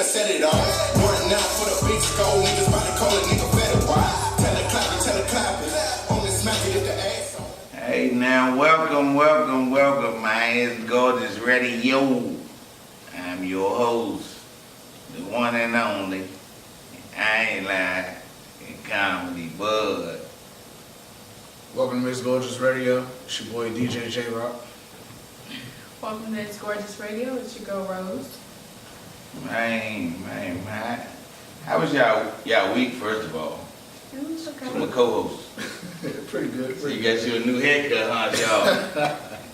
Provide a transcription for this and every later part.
set it off. 1-9 for the big skull, niggas about to call a nigga better. Why? Tell it clap it. Only smack it if the ass on. Hey now, welcome, man. It's Gorgeous Radio. I'm your host, the one and only. I ain't lying, Comedy Bud. Welcome to Miss Gorgeous Radio. It's your boy DJ J-Rock. Welcome to It's Gorgeous Radio. It's your girl Rose. Man. How was y'all week, first of all? It was okay. I'm a co-host. Pretty good. So you got you a new haircut, huh, y'all?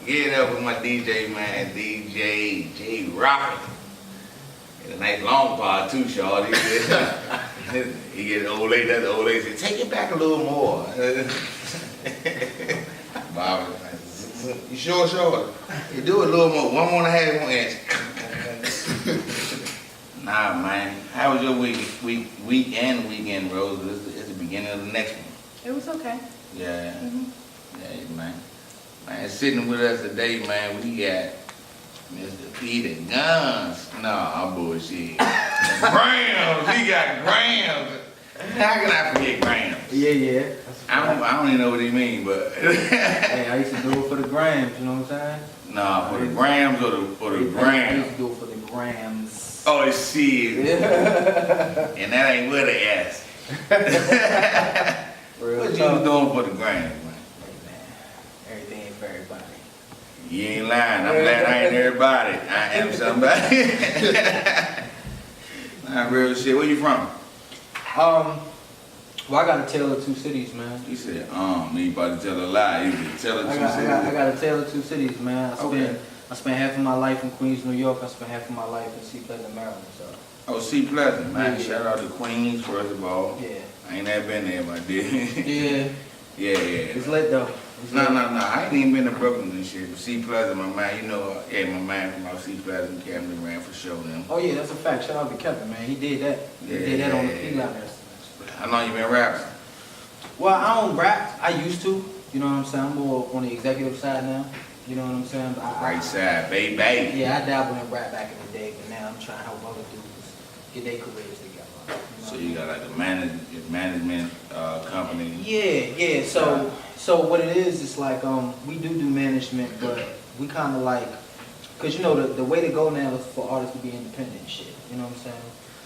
Get it up with my DJ, man, DJ J-Rock. A nice long part too, y'all. He get old lady. That old lady said, "Take it back a little more." Bob, you sure? You do a little more, 1.5 inch. Nah, man. How was your weekend, Rose? It's the beginning of the next one. It was okay. Yeah. Yeah, man. Man, sitting with us today, man, we got Mr. Peter Guns. Nah, bullshit. Grams. He got Grams. How can I forget Grams? Yeah. I don't even know what he mean, but Hey, I used to do it for the grams, you know what I'm saying? nah, for the grams or the I grams. used to do it for the grams. Oh, shit. And that ain't what they asked. Real What you talk. was doing for the grams, man? Hey, man, everything ain't for everybody. You ain't lying. I'm glad I ain't everybody. I am somebody. Nah, real shit. Where you from? Well, I got a tale of two cities, man. You said, you about to tell a lie. You said, tell it I two got cities. a tale of two cities, man. I spent half of my life in Queens, New York. I spent half of my life in Sea Pleasant, Maryland. So. Oh, C Pleasant, man. Yeah. Shout out to Queens, first of all. Yeah. I ain't never been there, but I did. Yeah. Yeah. It's lit though. No. I ain't even been to Brooklyn and shit. But C Pleasant, my man, you know, my man from out C Pleasant, Kevin ran for sure them. Oh yeah, that's a fact. Shout out to Kevin, man. He did that. He did that on the P-line. How long you been rapping? Well, I don't rap. I used to. You know what I'm saying? I'm more on the executive side now. You know what I'm saying? Right side, baby. Yeah, I dabbled in rap back in the day, but now I'm trying to help other dudes get their careers together. So you got like a management company. Yeah. So what it is, it's like we do management, but we kind of like, cause you know the way to go now is for artists to be independent and shit. You know what I'm saying?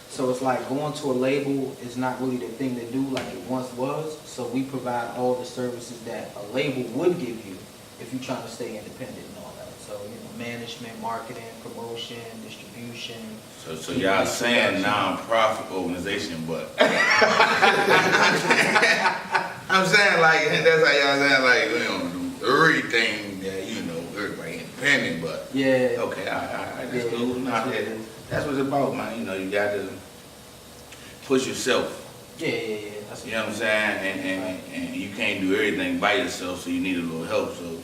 So it's like going to a label is not really the thing to do like it once was. So we provide all the services that a label would give you if you're trying to stay independent and all that. So, you know, management, marketing, promotion, distribution. So y'all saying non-profit organization, but I'm saying like, that's how y'all saying like, we don't do everything that, you know, everybody independent, but Yeah. okay, that's cool. Nah, That's what it is. that's what it's about, man. You know, you got to push yourself. Yeah. That's You know what I'm saying? And you can't do everything by yourself, so you need a little help. So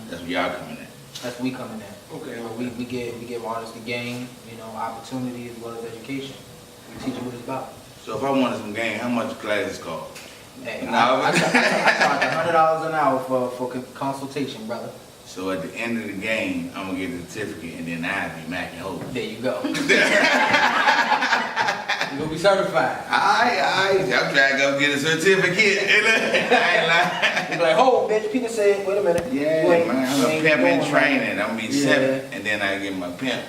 that's where y'all coming in. That's we coming in. Okay. You know, we give artists the game, you know, opportunity as well as education. We teach you what it's about. So if I wanted some game, how much classes cost? Hey, No. I charge $100 an hour for consultation, brother. So at the end of the game, I'm gonna get a certificate, and then I'll be macking hoes. There you go. You're gonna be certified. I'm trying to go get a certificate. I ain't lying. You're like, hold, bitch. Peter said, wait a minute. Yeah, You ain't- man, I'm you a ain't pimp in going, training. I'm gonna be 7, Yeah. and then I get my pimp.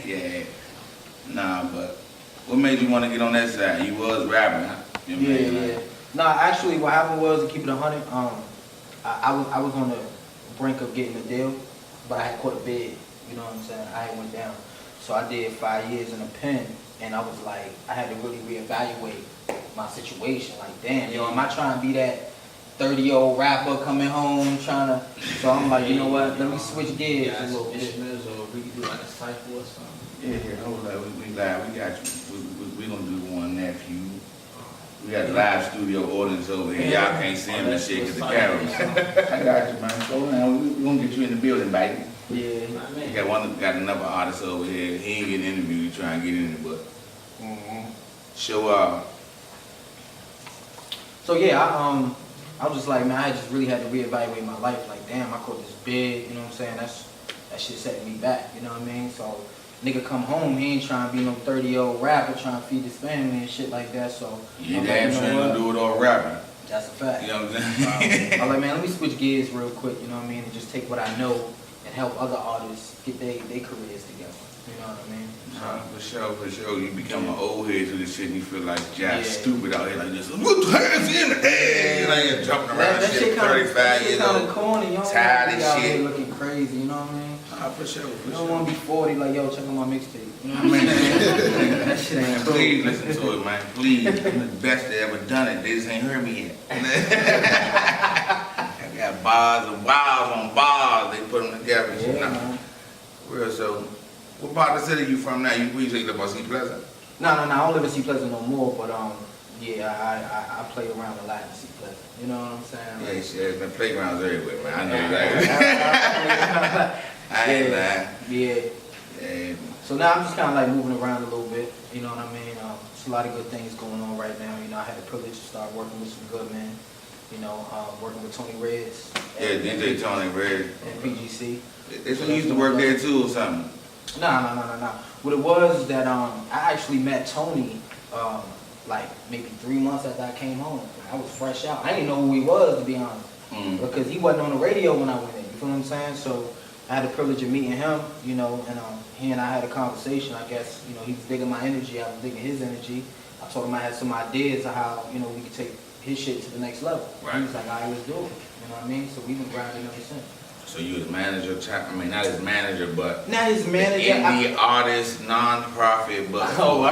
Yeah. Nah, but what made you want to get on that side? You was rapping, huh? You know what I mean? Yeah. Nah, actually, what happened was, to keep it 100, I was on the brink of getting a deal, but I had caught a bid. You know what I'm saying? I had went down. So I did 5 years in a pen, and I was like, I had to really reevaluate my situation. Like, damn, yo, am I trying to be that 30-year-old rapper coming home trying to? So I'm like, you know what? Let me switch gears a little bit. Or we can do like a cypher or something. Yeah, hold on. We live. We got you. We gonna do one nephew. We got a live studio audience over here. Y'all can't see him and shit because the camera. I got you, man. So now we gonna get you in the building, baby. Yeah. We got another artist over here. He ain't getting interviewed. He trying to get in it, but show up. So yeah, I was just like, man, I just really had to reevaluate my life. Like, damn, I caught this big, you know what I'm saying? That shit setting me back, you know what I mean? So nigga come home, he ain't trying to be no 30-year-old rapper trying to feed his family and shit like that. So You I'm damn like, sure you know gonna what? do it all rapping. That's a fact. You know what I'm saying? I'm like, man, let me switch gears real quick, you know what I mean, and just take what I know and help other artists get their careers together. You know what I mean? For sure. You become an old head to this shit and you feel like Jack Yeah. stupid out here like this. Put your hands in the air. You know, you're jumping around that shit, shit kinda, 35 that shit years kinda old. corny. You don't Tired want to of be out shit. here looking crazy, you know what I mean? For sure. You don't want to be 40 like, yo, check out my mixtape. You know what I mean? That shit ain't cool. Please listen to it, man. Please. I'm the best that ever done it. They just ain't heard me yet. I got bars and bars on bars. They put them together. Yeah, Nah. man. Real, so, what part of the city you from now? You usually live on Sea Pleasant? No, I don't live in Sea Pleasant no more, but yeah, I play around a lot in Sea Pleasant. You know what I'm saying? Yeah, shit. Man, playgrounds everywhere, man. I know that. I ain't lying. Yeah. Yeah. So now I'm just kind of like moving around a little bit. You know what I mean? There's a lot of good things going on right now. You know, I had the privilege to start working with some good men. You know, working with Tony Reds. Yeah, DJ Tony Red. And PGC. This one used to work there too or something. No. What it was is that I actually met Tony like maybe 3 months after I came home. I was fresh out. I didn't know who he was, to be honest, because he wasn't on the radio when I went in. You feel what I'm saying? So I had the privilege of meeting him, you know, and he and I had a conversation. I guess, you know, he was digging my energy. I was digging his energy. I told him I had some ideas of how, you know, we could take his shit to the next level. Right. He was like, all right, let's do it. You know what I mean? So we've been grinding ever since. So you was manager, I mean not his manager, but Not his manager. indie artist, non-profit, but Oh, I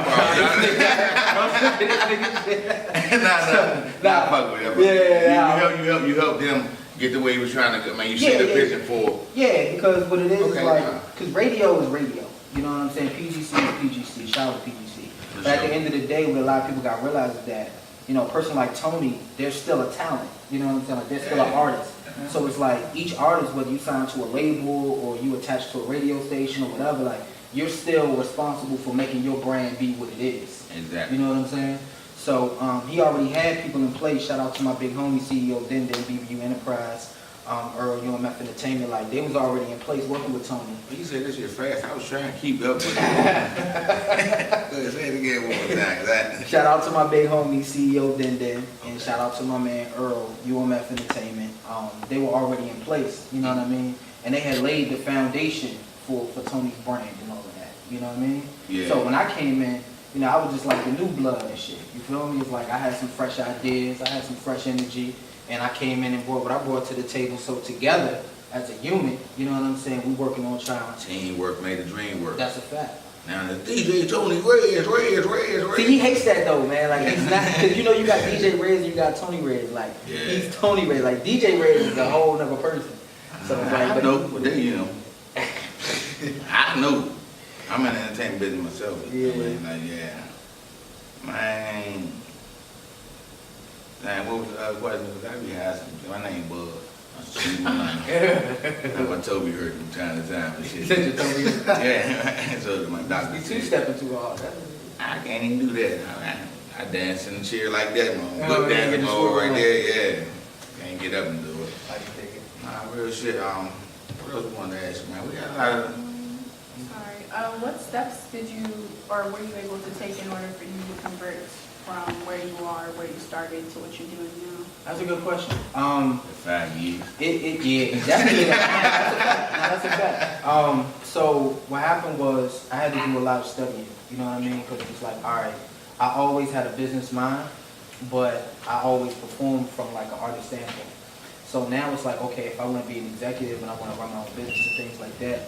nah, fuck with him. Yeah. You help them get the way he was trying to go. Man, you Yeah, see the yeah. vision for. Yeah, because what it is Okay, like, yeah. because radio is radio. You know what I'm saying? PGC is PGC. Shout out to PGC. For But at sure. the end of the day, what a lot of people got to realize is that, you know, a person like Tony, they're still a talent. You know what I'm saying? Like, they're still an artist. So it's like each artist, whether you sign to a label or you attach to a radio station or whatever, like, you're still responsible for making your brand be what it is. Exactly. You know what I'm saying? So he already had people in place. Shout out to my big homie CEO, Den BBU Enterprise, Earl, UMF Entertainment. Like, they was already in place working with Tony. You said this shit fast. I was trying to keep up with it. Go ahead, say it again one more time. That. Shout out to my big homie CEO, Den, and shout out to my man Earl, UMF Entertainment. They were already in place. You know what I mean? And they had laid the foundation for Tony's brand and all of that. You know what I mean? Yeah. So when I came in, you know, I was just like the new blood and shit. You feel me? It's like I had some fresh ideas, I had some fresh energy, and I came in and brought what I brought to the table. So together, as a unit, you know what I'm saying, we working on trying. Teamwork made the dream work. That's a fact. Now the DJ Tony Reds. See, he hates that though, man. Like, he's not, because you know you got DJ Reds and you got Tony Reds. Like, Yeah. he's Tony Reds. Like, DJ Reds is a whole nother person. So it's like, I know, but then you know. I know. I'm in the entertainment business myself. Yeah. Like, yeah. Man. Dang, what was the other question? I be asking. My name Bud. That's what Toby heard from time to time and shit. Such a Tony. Yeah. So my doctor You said, stepping too hard. I can't even do that. I dance in the chair like that, man. Oh, Good yeah, dancing just mode roll right on. there, yeah. Can't get up and do it. I can take it. Nah, real shit. What else we want to ask you, man? We got a lot of. Sorry. What steps did you, or were you able to take in order for you to convert from where you are, where you started, to what you're doing now? That's a good question. 5 years. Yeah, definitely. That's a fact. So what happened was I had to do a lot of studying. You know what I mean? Because it was like, all right, I always had a business mind, but I always performed from like an artist standpoint. So now it's like, okay, if I want to be an executive and I want to run my own business and things like that,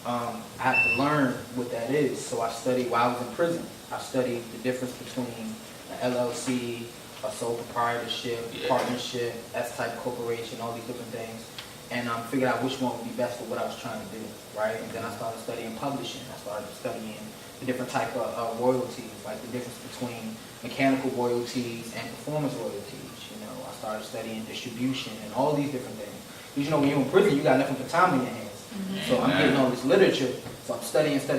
I have to learn what that is. So I studied while I was in prison. I studied the difference between an LLC, a sole proprietorship, partnership, S-type corporation, all these different things, and figured out which one would be best for what I was trying to do, right? And then I started studying publishing. I started studying the different type of royalties, like the difference between mechanical royalties and performance royalties. You know, I started studying distribution and all these different things. Because, you know, when you're in prison, you got nothing but time in your hands. So I'm getting all this literature, so I'm studying, so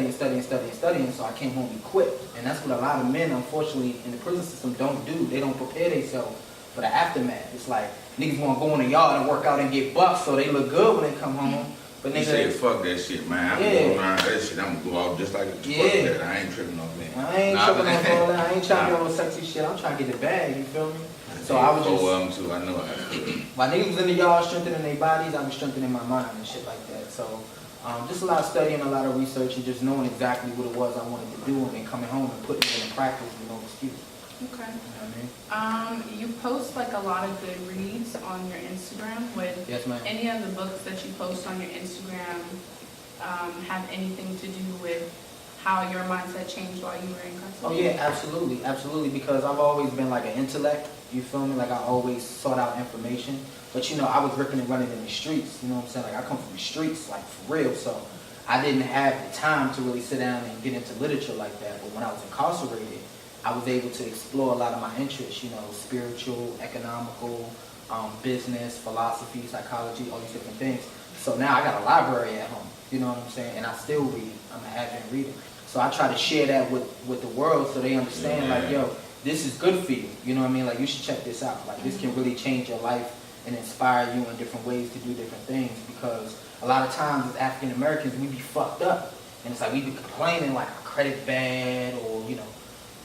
I came home equipped. And that's what a lot of men, unfortunately, in the prison system don't do. They don't prepare themselves for the aftermath. It's like, niggas want to go in the yard and work out and get buffed so they look good when they come home. But He said, fuck that shit, man. I'm going around that shit. I'm gonna go out just like fuck that. I ain't tripping on that. I ain't tripping on all that. I ain't trying to get on no sexy shit. I'm trying to get the bag, you feel me? So I was just... too, I know I could. While niggas was in the yard strengthening their bodies, I was strengthening my mind and shit like that. So just a lot of studying, a lot of research, and just knowing exactly what it was I wanted to do, and then coming home and putting it into practice with no excuse. Okay. You know what I mean? You post like a lot of good reads on your Instagram. Would Yes, ma'am. any of the books that you post on your Instagram have anything to do with how your mindset changed while you were incarcerated? Oh yeah, absolutely, absolutely. Because I've always been like an intellect. You feel me? Like I always sought out information. But you know, I was ripping and running in the streets. You know what I'm saying? Like I come from the streets, like for real. So I didn't have the time to really sit down and get into literature like that. But when I was incarcerated, I was able to explore a lot of my interests. You know, spiritual, economical, business, philosophy, psychology, all these different things. So now I got a library at home. You know what I'm saying? And I still read. I'm an avid reader. So I try to share that with the world so they understand, like, yo, this is good for you. You know what I mean? Like, you should check this out. Like, this can really change your life and inspire you in different ways to do different things. Because a lot of times as African Americans, we be fucked up. And it's like we be complaining like our credit bad, or, you know,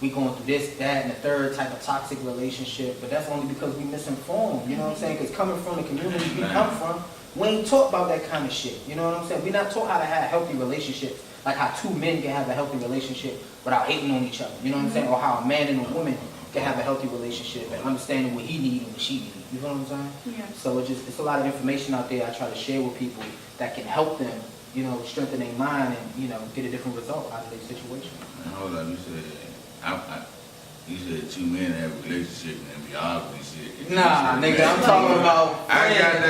we going through this, that, and the third type of toxic relationship. But that's only because we misinformed. You know what I'm saying? Because coming from the community we come from, we ain't taught about that kind of shit. You know what I'm saying? We're not taught how to have healthy relationships. Like how two men can have a healthy relationship without hating on each other. You know what I'm saying? Or how a man and a woman can have a healthy relationship and understanding what he needs and what she needs. You know what I'm saying? Yeah. So it's a lot of information out there I try to share with people that can help them, you know, strengthen their mind and, you know, get a different result out of their situation. Man, hold on, you said two men have a relationship and be arguing and shit. Nah, nigga, I'm talking about I got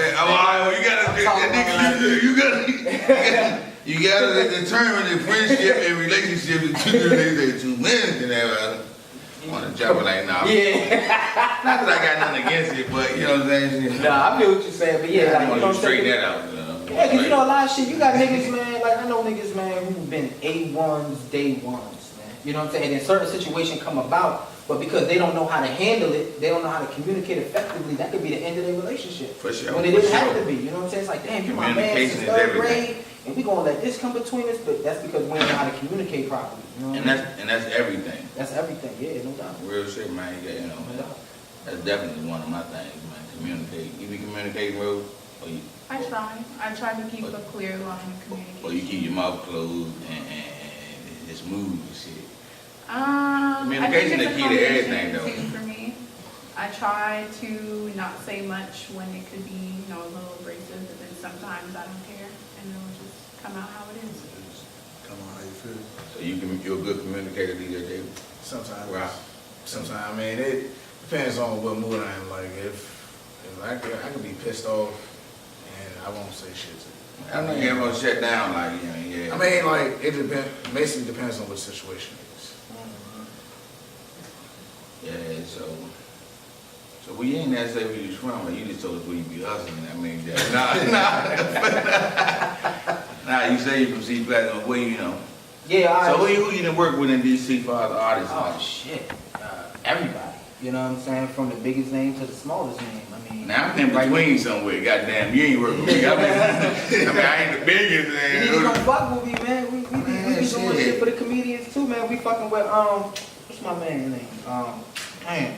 that. You gotta determine the friendship and relationship between they two men can have on the job. Like, nah. Yeah. Not that I got nothing against it, but you know what I'm saying? Nah, I feel what you're saying, but yeah, like, you know, straighten that out. You know? Yeah, because you know, a lot of shit, you got niggas, man, like, I know niggas, man, who've been A1s, day ones, man. You know what I'm saying? And then certain situations come about, but because they don't know how to handle it, they don't know how to communicate effectively, that could be the end of their relationship. For sure. When it didn't have to be, you know what I'm saying? It's like, damn, you my man since third grade, and we gonna let this come between us, but that's because we don't know how to communicate properly. You know what and that's everything. That's everything, yeah, no doubt. Real shit, man. You know, that's definitely one of my things, man. Communicate. You be communicating, Rose? Or you? I try to keep a clear line of communication. Or you keep your mouth closed and it's smooth and shit. Communication is the key to everything, though. For me, I try to not say much when it could be, you know, a little abrasive, but then sometimes I don't care, and it'll just come out how it is. Come on, how you feel? So you're a good communicator, DJ David? Sometimes. Wow. Sometimes. I mean, it depends on what mood I am. Like, if I could be pissed off and I won't say shit to you. I mean, you're gonna shut down, like, you know, yeah. I mean, like, it basically depends on what the situation is. Yeah, so we ain't necessarily where you from, but you just told us where you be hustling. I mean, nah, you say you from C Platinum, where you know? Yeah, So who you done work with in DC for other artists? Oh shit, everybody. You know what I'm saying? From the biggest name to the smallest name. I mean, Now I'm in between somewhere. Goddamn, you ain't working with me. I mean, I ain't the biggest. You need to come fuck with me, man. We be doing shit for the comedians too, man. We fucking with what's my man's name? Damn.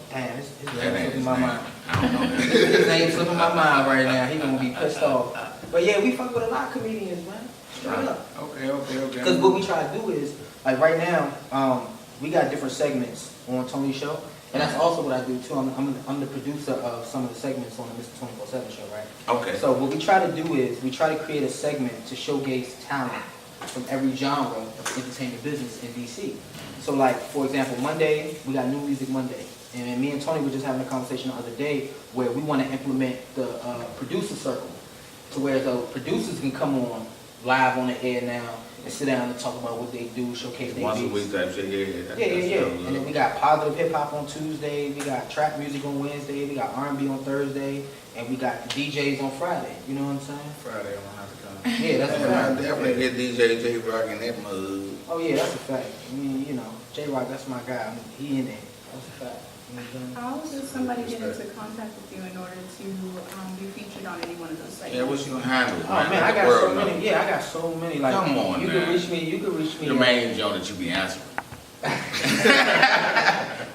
Damn, his name slipping my mind. I don't know. His name slipping my mind right now. He gonna be pissed off. But yeah, we fuck with a lot of comedians, man. Straight up. Okay. Because what we try to do is, like right now, we got different segments on Tony's show. And that's also what I do too. I'm the producer of some of the segments on the Mr. 24/7 show, right? Okay. So what we try to do is, we try to create a segment to showcase talent from every genre of the entertainment business in DC. So like, for example, Monday, we got New Music Monday. And me and Tony were just having a conversation the other day where we want to implement the producer circle to where the producers can come on live on the air now and sit down and talk about what they do, showcase their Once a beats. week type shit, yeah. Yeah. And then we got positive hip hop on Tuesday, we got trap music on Wednesday, we got R&B on Thursday, and we got DJs on Friday. You know what I'm saying? Friday, I'm gonna have to come. Yeah, that's a fact. I definitely get DJ J Rock in that mug. Oh yeah, that's a fact. I mean, you know, J Rock, that's my guy. I mean, he in there. That's a fact. How does somebody get into contact with you in order to be featured on any one of those sites? Yeah, what's your handle? Oh man, Let I the got world so know. many. Yeah, I got so many. Like, Come on, you man. can reach me. You can reach me. The main joint that you be answering.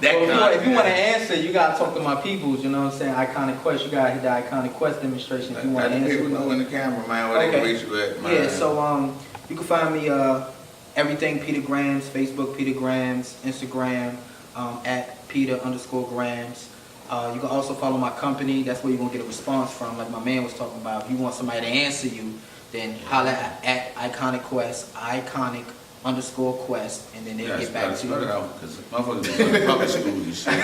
Well, if you want to answer, you gotta talk to my peoples. You know what I'm saying? Iconic Quest. You gotta hit the Iconic Quest demonstration if you want to Let the answer. people know in the camera, man, where they can reach you at, man. Yeah. So you can find me everything Peter Grams, Facebook Peter Grams, Instagram at Peter_Grams. You can also follow my company. That's where you're gonna get a response from. Like my man was talking about. If you want somebody to answer you, then holla at Iconic Quest, Iconic_Quest, and then they'll get back to you. Spell it out, because motherfuckers be in public schools and shit.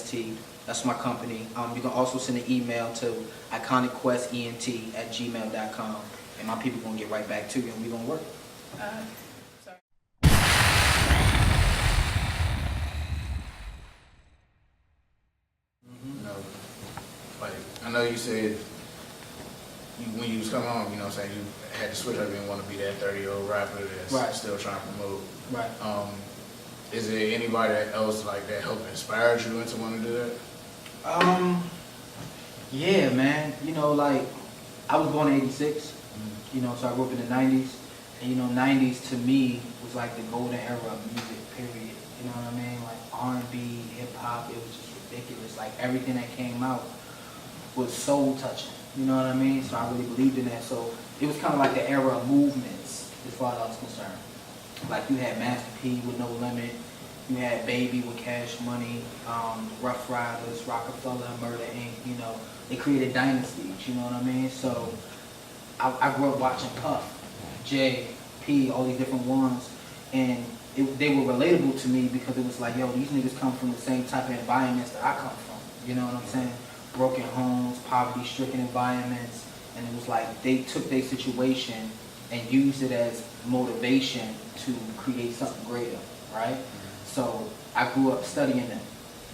ICONIC_QUEST. That's my company. You can also send an email to iconicquestent@gmail.com, and my people gonna get right back to you, and we gonna work. Sorry. You know, like, I know you said when you was coming home, you know what I'm saying, you had to switch up and want to be that 30-year-old rapper that's Right. still trying to promote. Right. Is there anybody else like that helped inspire you into wanting to do that? Yeah, man. You know, like, I was born in '86. You know, so I grew up in the '90s, and you know, '90s to me was like the golden era of music. Period. You know what I mean? Like R&B, hip hop. It was just ridiculous. Like everything that came out was soul touching. You know what I mean? So I really believed in that. So it was kind of like the era of movements, as far as I was concerned. Like you had Master P with No Limit, you had Baby with Cash Money, Rough Riders, Rockefeller, Murder Inc. You know, they created dynasties. You know what I mean? So I grew up watching Puff, J, P, all these different ones, and they were relatable to me because it was like, yo, these niggas come from the same type of environments that I come from. You know what I'm saying? Broken homes, poverty-stricken environments, and it was like they took their situation and used it as motivation to create something greater, right? So I grew up studying them,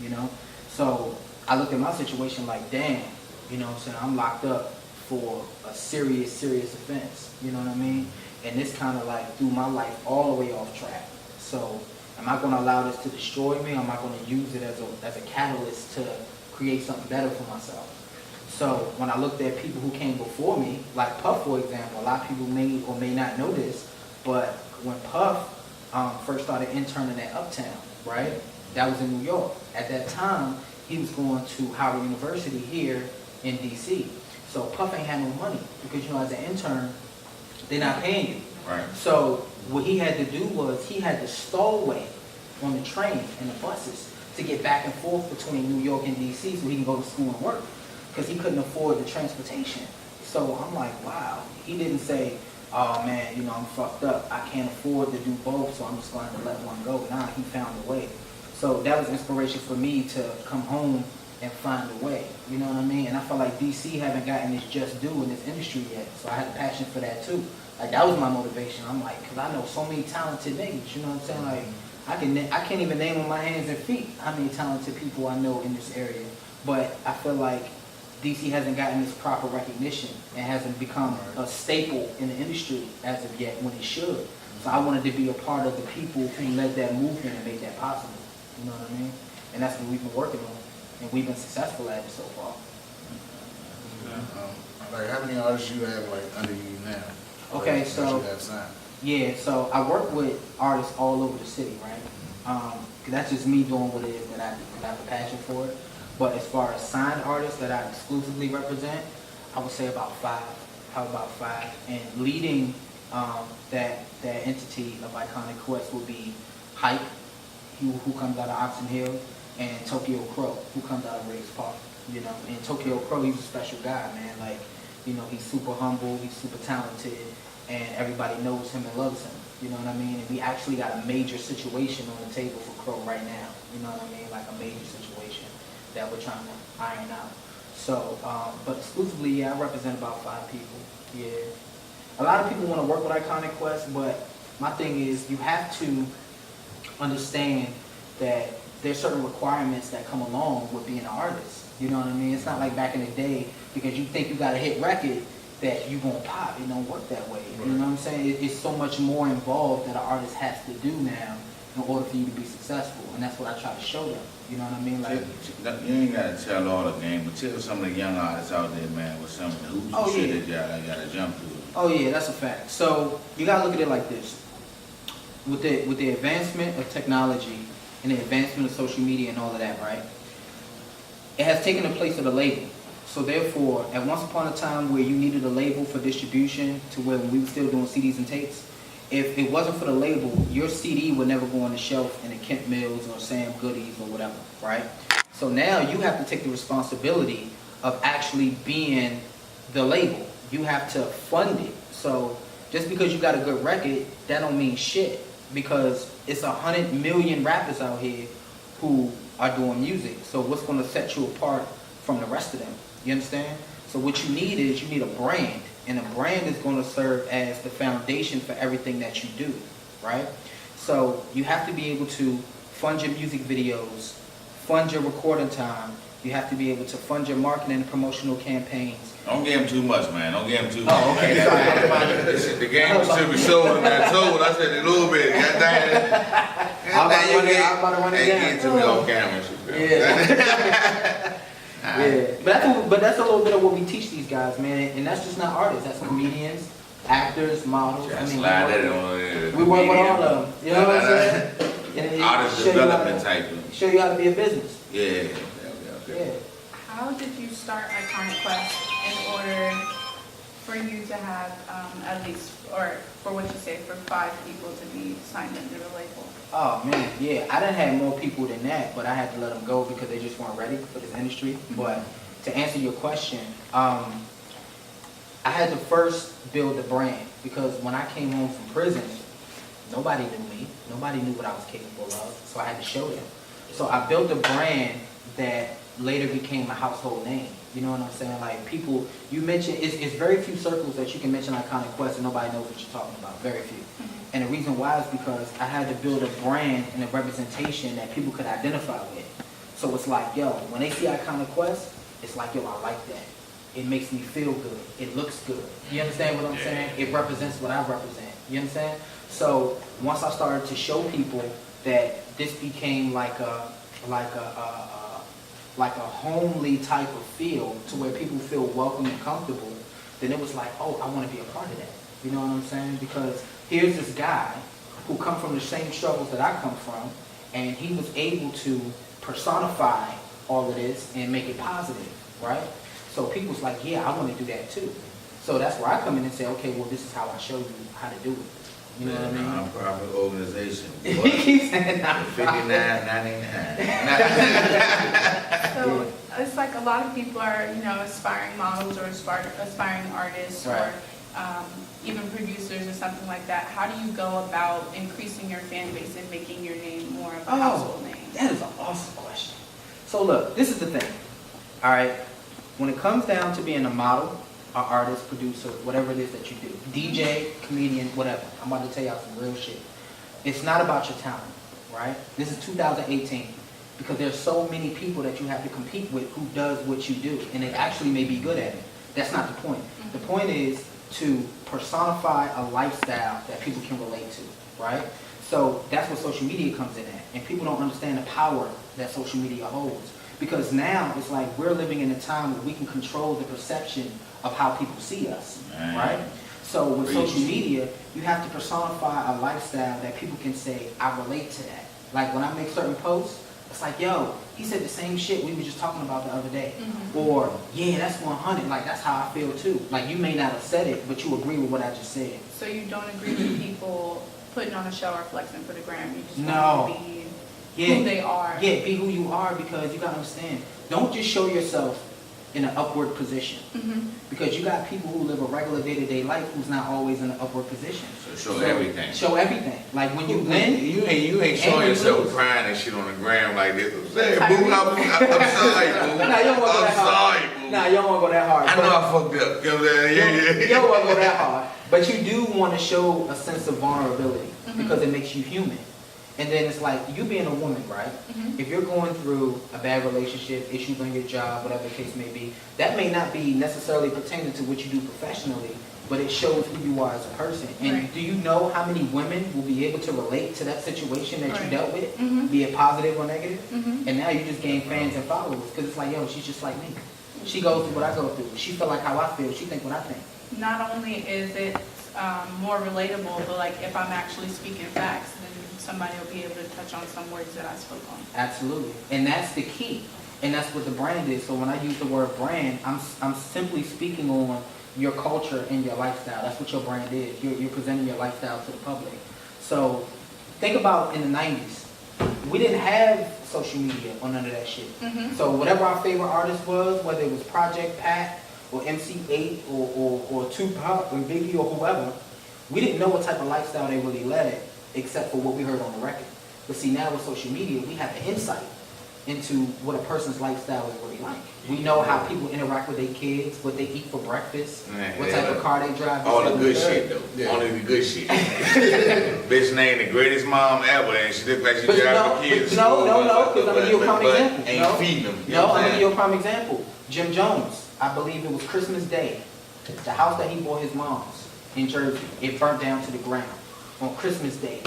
you know? So I looked at my situation like, damn, you know what I'm saying? I'm locked up for a serious offense, you know what I mean? And this kind of like threw my life all the way off track. So am I going to allow this to destroy me? Or am I going to use it as a catalyst to create something better for myself? So when I looked at people who came before me, like Puff, for example, a lot of people may or may not know this, but when Puff first started interning at Uptown, right? That was in New York. At that time, he was going to Howard University here in DC. So Puff ain't had no money because, you know, as an intern, they're not paying you. Right. So what he had to do was he had to stowaway on the train and the buses to get back and forth between New York and DC so he can go to school and work because he couldn't afford the transportation. So I'm like, wow. He didn't say, oh man, you know, I'm fucked up. I can't afford to do both, so I'm just going to let one go. Nah, he found a way. So that was inspiration for me to come home and find a way. You know what I mean? And I felt like DC haven't gotten its just due in this industry yet. So I had a passion for that too. Like that was my motivation. I'm like, cause I know so many talented niggas, you know what I'm saying? Like I can't even name on my hands and feet how many talented people I know in this area. But I feel like DC hasn't gotten its proper recognition and hasn't become a staple in the industry as of yet when it should. So I wanted to be a part of the people who led that movement and made that possible. You know what I mean? And that's what we've been working on. And we've been successful at it so far. Like how many artists you have like under you now? Okay, that so you have signed? yeah, so I work with artists all over the city, right? That's just me doing what it is that I do, because I have a passion for it. But as far as signed artists that I exclusively represent, I would say about five. And leading that entity of Iconic Quest will be Hype, who comes out of Oxon Hill, and Tokyo Crow, who comes out of Riggs Park. You know, and Tokyo Crow, he's a special guy, man. Like, you know, he's super humble, he's super talented, and everybody knows him and loves him. You know what I mean? And we actually got a major situation on the table for Crow right now. You know what I mean? Like a major situation that we're trying to iron out. So, but exclusively, yeah, I represent about 5 people. Yeah. A lot of people want to work with Iconic Quest, but my thing is you have to understand that there's certain requirements that come along with being an artist. You know what I mean? It's not like back in the day because you think you got a hit record that you gonna pop. It don't work that way. You know what I'm saying? It's so much more involved that an artist has to do now in order for you to be successful, and that's what I try to show them. You know what I mean? Like, you ain't gotta tell all the game, but tell some of the young artists out there, man, with some of the hoops and shit that y'all gotta jump through. Oh yeah, that's a fact. So you gotta look at it like this: with the advancement of technology and the advancement of social media and all of that, right? It has taken the place of the label. So therefore, at once upon a time where you needed a label for distribution, to where we were still doing CDs and tapes, if it wasn't for the label, your CD would never go on the shelf in a Kent Mills or Sam Goodies or whatever, right? So now you have to take the responsibility of actually being the label. You have to fund it. So just because you got a good record, that don't mean shit, because it's 100 million rappers out here who are doing music. So what's going to set you apart from the rest of them? You understand? So what you need is, you need a brand, and a brand is going to serve as the foundation for everything that you do, right? So you have to be able to fund your music videos, fund your recording time. You have to be able to fund your marketing and promotional campaigns. Don't give him too much, man. Don't give him too much. Oh, okay. The game should be sold in that told. I said a little bit. God damn. I'm about to run it down. Get to me on camera. Yeah. Yeah, but that's a little bit of what we teach these guys, man, and that's just not artists. That's comedians, actors, models. I mean, we work with all of them. You know what I'm saying? Artist development type of. Show you how to be a business. Yeah. How did you start Iconic Quest in order for you to have at least, or for what you say, for 5 people to be signed into the label? Oh man, yeah, I done had more people than that, but I had to let them go because they just weren't ready for this industry. But to answer your question, I had to first build a brand, because when I came home from prison, nobody knew me. Nobody knew what I was capable of, so I had to show them. So I built a brand that later became a household name. You know what I'm saying? Like, people, you mention, it's very few circles that you can mention Iconic Quest and nobody knows what you're talking about. Very few. And the reason why is because I had to build a brand and a representation that people could identify with. So it's like, yo, when they see Iconic Quest, it's like, yo, I like that. It makes me feel good. It looks good. You understand what I'm saying? It represents what I represent. You understand? So once I started to show people that this became like a homely type of feel, to where people feel welcome and comfortable, then it was like, oh, I want to be a part of that. You know what I'm saying? Because here's this guy who come from the same struggles that I come from, and he was able to personify all of this and make it positive, right? So people's like, yeah, I want to do that too. So that's where I come in and say, okay, well, this is how I show you how to do it. You know what I mean? Non-profit organization. He keeps saying $59.99. So it's like a lot of people are, aspiring models or aspiring artists, right, or even producers or something like that. How do you go about increasing your fan base and making your name more of a household name? That is an awesome question. So look, this is the thing. All right, when it comes down to being a model, an artist, producer, whatever it is that you do, DJ, comedian, whatever, I'm about to tell y'all some real shit. It's not about your talent, right? This is 2018, because there's so many people that you have to compete with who does what you do, and they actually may be good at it. That's not the point. The point is to personify a lifestyle that people can relate to, right? So that's what social media comes in at, and people don't understand the power that social media holds. Because now it's like we're living in a time where we can control the perception of how people see us, right? So with social media, you have to personify a lifestyle that people can say, I relate to that. Like when I make certain posts, it's like, yo, he said the same shit we were just talking about the other day. Or, yeah, that's 100, like that's how I feel too. Like you may not have said it, but you agree with what I just said. So you don't agree with people putting on a show or flexing for the gram? You just No. want to be who they are. Yeah, be who you are, because you gotta understand, don't just show yourself in an upward position. Because you got people who live a regular day-to-day life who's not always in an upward position. So show everything. Show everything. Like when you win, you ain't showing yourself crying and shit on the gram like this. I'm saying, boo, I'm sorry, boo. Nah, you don't want to go that hard. Sorry, boo. Nah, you don't want to go that hard. I know I fucked up. You know what I'm saying? You don't want to go that hard. But you do want to show a sense of vulnerability, because it makes you human. And then it's like, you being a woman, right? Mhm. If you're going through a bad relationship, issues on your job, whatever the case may be, that may not be necessarily pertaining to what you do professionally, but it shows who you are as a person. And Right. do you know how many women will be able to relate to that situation that you Right. dealt with, Mhm. be it positive or negative? Mhm. And now you just gain fans and followers, because it's like, yo, she's just like me. She goes through what I go through. She feel like how I feel. She think what I think. Not only is it more relatable, but like if I'm actually speaking facts, then somebody will be able to touch on some words that I spoke on. Absolutely. And that's the key. And that's what the brand is. So when I use the word brand, I'm simply speaking on your culture and your lifestyle. That's what your brand is. You're presenting your lifestyle to the public. So think about in the 90s. We didn't have social media or none of that shit. Mhm. So whatever our favorite artist was, whether it was Project Pat or MC8 or Tupac or Biggie or whoever, we didn't know what type of lifestyle they really led except for what we heard on the record. But see, now with social media, we have the insight into what a person's lifestyle is really like. We know how people interact with their kids, what they eat for breakfast, Man, what yeah. type of car they drive. All the this, good that, and shit third. though. Yeah. Only the good shit. Bitch named the greatest mom ever, and she look like she But drive no, her kids. no, because I'm gonna give you a prime but example. Ain't No. feeding them. You No, know what I'm gonna I'm give you a prime example. Jim Jones, I believe it was Christmas Day. The house that he bought his mom's in Jersey, it burnt down to the ground on Christmas Day.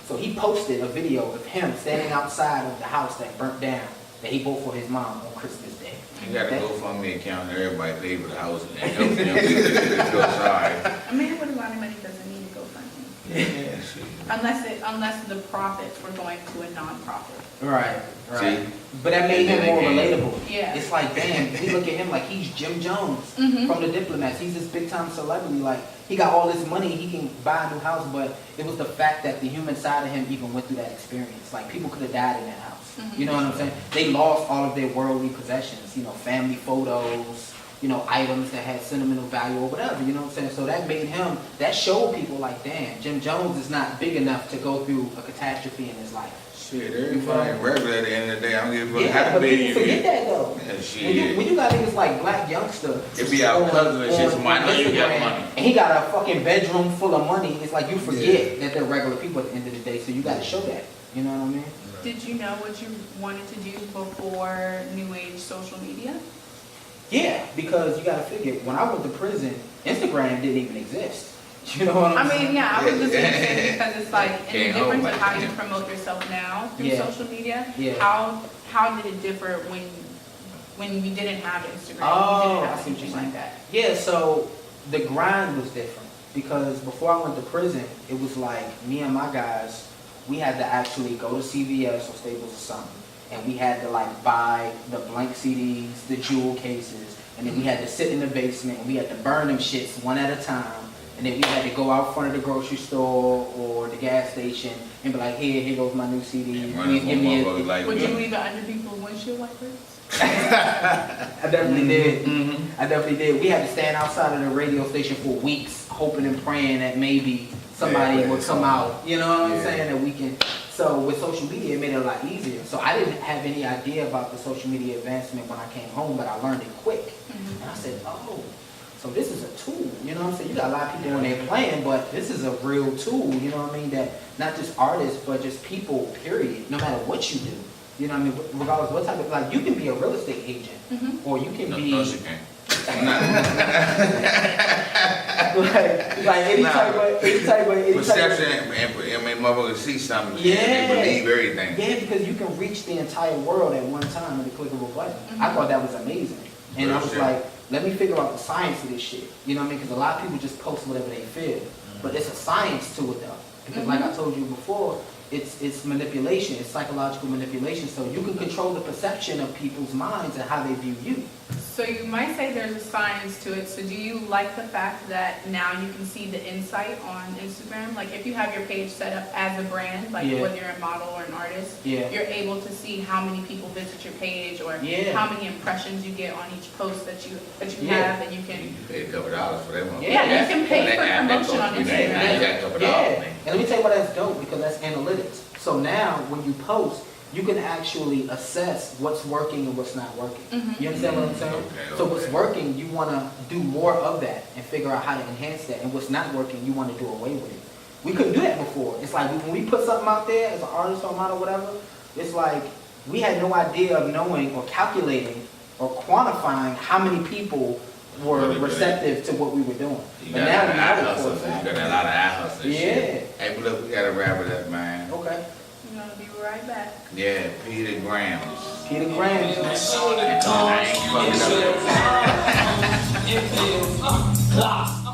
So he posted a video of him standing outside of the house that burnt down that he bought for his mom on Christmas Day. You got to GoFundMe account and everybody pay for the house and help them. Feel sorry. A man with a lot of money doesn't need to go funding. Yeah, shit. Unless the profits were going to a non-profit. Right, right. See? But that made him more And then relatable. Yeah. It's like, damn, we look at him like he's Jim Jones Mhm. from the Diplomats. He's this big time celebrity. Like, he got all this money, he can buy a new house, but it was the fact that the human side of him even went through that experience. Like, people could have died in that house. Mhm. You know what I'm saying? They lost all of their worldly possessions, you know, family photos, you know, items that had sentimental value or whatever, you know what I'm saying? So that made him, that showed people like, damn, Jim Jones is not big enough to go through a catastrophe in his life. Shit, everybody regular at the end of the day. I don't give a fuck Yeah, how but big people you forget get. that though. Yeah, When shit. you got niggas like Black Youngster, It be our cousins and shit, somebody know you got Instagram, money. and he got a fucking bedroom full of money, it's like you forget that they're regular people at the end of the day, so you gotta show that. You know what I mean? Did you know what you wanted to do before New Age social media? Yeah, because you gotta figure, when I went to prison, Instagram didn't even exist. You know what I'm I saying? mean, yeah, I was just gonna say because it's like in the Can't difference hold of how it. you promote yourself now through Yeah. social media. Yeah. How did it differ when you didn't have Instagram? Oh, you didn't I have see what you're anything saying. like that. Yeah, so the grind was different because before I went to prison, it was like me and my guys, we had to actually go to CVS or Staples or something, and we had to like buy the blank CDs, the jewel cases, and then we had to sit in the basement and we had to burn them shits one at a time, and then we had to go out front of the grocery store or the gas station and be like, here goes my new CD. And Please give me a... like Would you leave it under people's windshield wipers? I definitely did. Mm-hmm. I definitely did. We had to stand outside of the radio station for weeks, hoping and praying that maybe somebody Yeah, would come out. You know what I'm Yeah. saying? That we can. So with social media, it made it a lot easier. So I didn't have any idea about the social media advancement when I came home, but I learned it quick. Mhm. And I said, oh, so this is a tool. You know what I'm saying? You got a lot of people in there playing, but this is a real tool. You know what I mean? That not just artists, but just people. Period. No matter what you do. You know what I mean? Regardless what type of, like, you can be a real estate agent, Mhm. or you can be No, she can't. like any type of Perception and I mean, motherfuckers see something Yeah. and they believe everything. Yeah, because you can reach the entire world at one time with a click of a button. I Mhm. thought that was amazing, and I Real was shit. like, let me figure out the science of this shit. You know what I mean? Because a lot of people just post whatever they feel, but it's a science to it though. Because like I told you before, it's manipulation, it's psychological manipulation. So you can control the perception of people's minds and how they view you. So you might say there's a science to it. So do you like the fact that now you can see the insight on Instagram? Like if you have your page set up as a brand, like Yeah. whether you're a model or an artist, Yeah. you're able to see how many people visit your page or Yeah. how many impressions you get on each post that you Yeah. have, and you You can. pay a couple dollars for that one. Yeah, you can pay for That promotion on costs me, man. Instagram. You got a couple Yeah, dollars, man. and let me tell you why that's dope, because that's analytics. So now when you post, you can actually assess what's working and what's not working. Mhm. You understand what I'm saying? Okay, So what's okay. working, you want to do more of that and figure out how to enhance that. And what's not working, you want to do away with it. We couldn't do that before. It's like when we put something out there as an artist or model, whatever, it's like we had no idea of knowing or calculating or quantifying how many people were receptive to what we were doing. You But got now that we eye know it hustle. for a You fact. got that lot of eye hustle and Yeah. shit. Hey, but look, we gotta wrap it up, man. Okay. I'm gonna be right back. Yeah, Peter Grams. Peter Graham. I ain't fucking up. It is